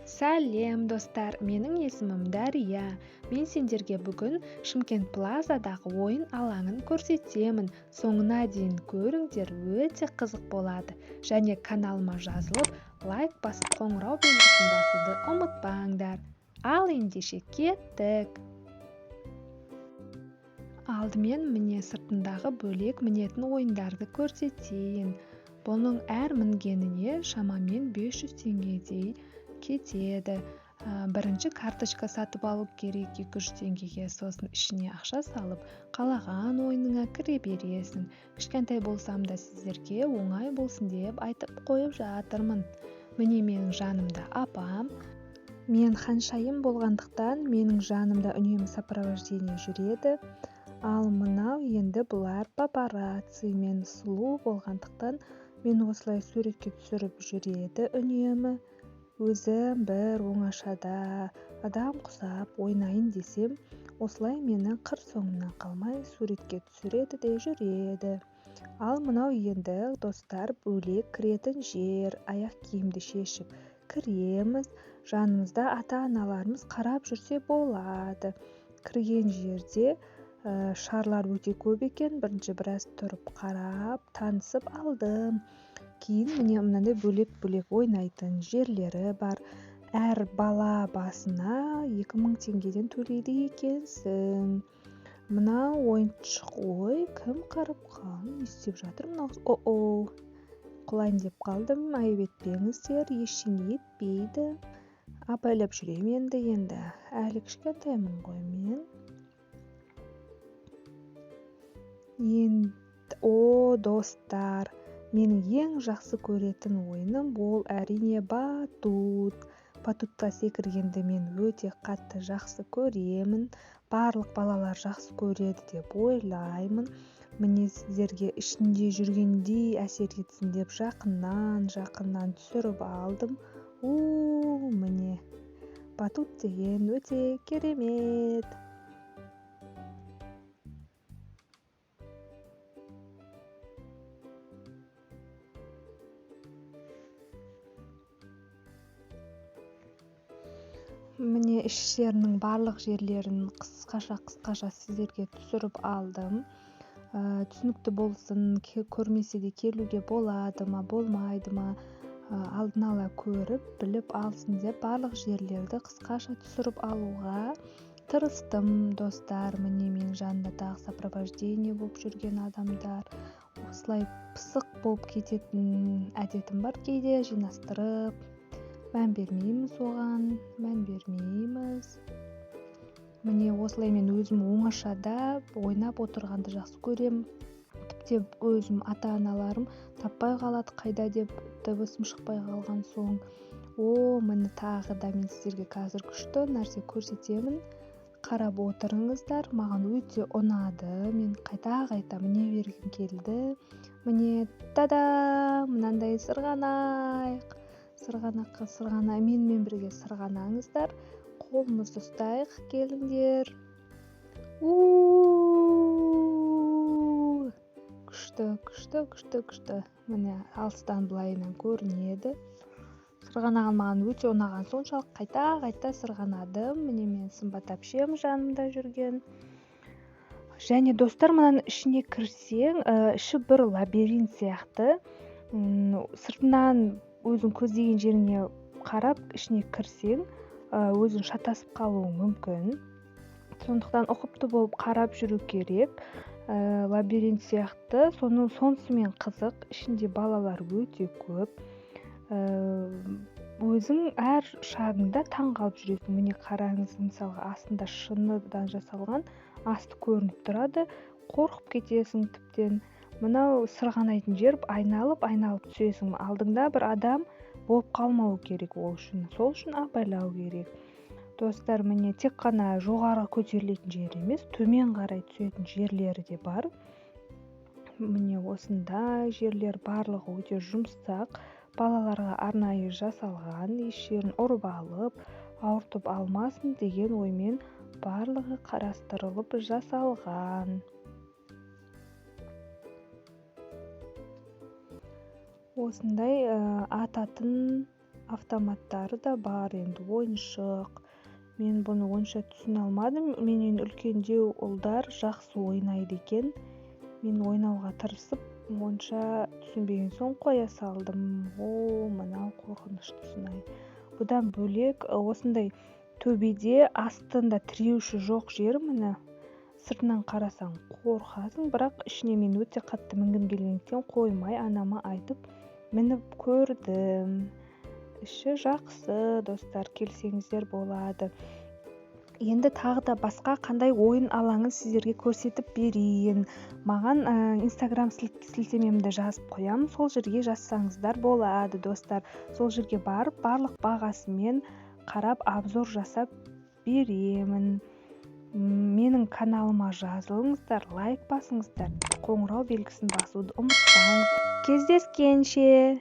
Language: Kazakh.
Сәлем достар, менің есімім Дария. Мен сендерге бүгін Шымкент Плазадағы ойын алаңын көрсетемін. Соңына дейін көріңдер, өте қызық болады. Және каналыма жазылып, лайк басып қоңырау белгісін басуды ұмытпаңдар. Ал ендеше кеттік. Алдымен міне сыртындағы бөлек мінетін ойындарды көрсетейін. Бұның әр мінгеніне шамамен 500 теңгедей кетеді. Бірінші карточка сатып алу керек 200 теңгеге, сосын ішіне ақша салып, қалаған ойыныңа кіре бересің. Кішкентай болсам да сіздерге оңай болсын деп айтып қойып жатырмын. Міне менің жанымда апам. Мен ханшайым болғандықтан менің жанымда үнемі сопровождение жүреді. Ал мынау енді бұлар папарацци. Мен сұлу болғандықтан мен осылай суретке түсіріп жүреді үнемі. Өзім бір оңашада адам құсап ойнайын десем, осылай мені қыр соңымнан қалмай суретке түсіреді де жүреді. Ал мынау енді достар бөлек кіретін жер. Аяқ киімді шешіп кіреміз. Жанымызда ата-аналарымыз қарап жүрсе болады. Кірген жерде шарлар өте көп екен. Бірінші біраз тұрып қарап, танысып алдым. Кейін міне мынандай бөлек-бөлек ойнайтын жерлері бар. Әр бала басына 2000 теңгеден төлейді екенсің. Мынау ойыншық, ой, кім қарап қалың, не істеп жатыр мынау? Құлайын деп қалдым, айып етпеңіздер, ештеңе етпейді. Апайлап жүрем енді. Әлі кішкентаймын ғой мен. Достар, менің ең жақсы көретін ойыным ол әрине батут. Батутқа секіргенді мен өте қатты жақсы көремін. Барлық балалар жақсы көреді деп ойлаймын. Міне сіздерге ішінде жүргендей әсер етсін деп жақыннан түсіріп алдым. Міне батут деген өте керемет. Міне іштерінің барлық жерлерін қысқаша сіздерге түсіріп алдым. Түсінікті болсын, көрмесе де келуге болады ма, болмайды ма, алдын ала көріп, біліп алсын деп барлық жерлерді қысқаша түсіріп алуға тырыстым. Достар, міне менің жанымда тағы сопровождение болып жүрген адамдар. Осылай пысық болып кететін әдетім бар кейде, жинастырып. Мән бермейміз оған, Міне осылай мен өзім оңашада ойнап отырғанды жақсы көрем. Тіпті өзім ата-аналарым таппай қалады, қайда деп дыбысым шықпай қалған соң. Міне тағы да мен сіздерге қазір күшті нәрсе көрсетемін. Қарап отырыңыздар, маған өте ұнады. Мен қайта міне бергім келді. Міне мынандай сырғанақ, менімен бірге сырғанаңыздар. Қолымызды ұстайық, келіңдер. Күшті. Міне алыстан былайынан көрінеді. Сырғанаған маған өте ұнаған соншалық қайта сырғанадым. Міне мен сымбат әпшем жанымда жүрген. Және достар, мынаның ішіне кірсең, іші бір лабиринт сияқты. Сыртынан өзің көздеген жеріне қарап, ішіне кірсең, өзің шатасып қалуың мүмкін. Сондықтан ұқыпты болып қарап жүру керек. Лабиринт сияқты, сонысымен қызық. Ішінде балалар өте көп. Өзің әр шагыңда таң қалып жүресің. Міне қараңыз, мысалға астында шыныдан жасалған асты көрініп тұрады. Қорқып кетесің тіптен. Мынау сырғанайтын жер, айналып түсесің. Алдыңда бір адам болып қалмау керек сол үшін абайлау керек. Достар, міне тек қана жоғары көтерілетін жер емес, төмен қарай түсетін жерлері де бар. Міне осындай жерлер барлығы өте жұмсақ. Балаларға арнайы жасалған, еш жерін ұрып алып, ауыртып алмасын деген оймен барлығы қарастырылып жасалған. Осындай ататын автоматтары да бар, енді ойыншық. Мен бұны онша түсіне алмадым. Менен үлкендеу ұлдар жақсы ойнайды екен. Мен ойнауға тырысып, онша түсінбеген соң қоя салдым. Мынау қорқынышты сынай. Бұдан бөлек осындай төбеде астында тіреуші жоқ жер, міне сыртынан қарасаң қорқасың, бірақ ішіне мен өте қатты мінгім келгендіктен қоймай анама айтып мініп көрдім. Іші жақсы, достар, келсеңіздер болады. Енді тағы да басқа қандай ойын алаңын сіздерге көрсетіп берейін. Маған Instagram сілтемемді жазып қоямын, сол жерге жазсаңыздар болады, достар. Сол жерге барып, барлық бағасымен қарап, обзор жасап беремін. Менің каналыма жазылыңыздар, лайк басыңыздар, қоңырау белгісін басуды ұмытпаңыздар. Кездескенше!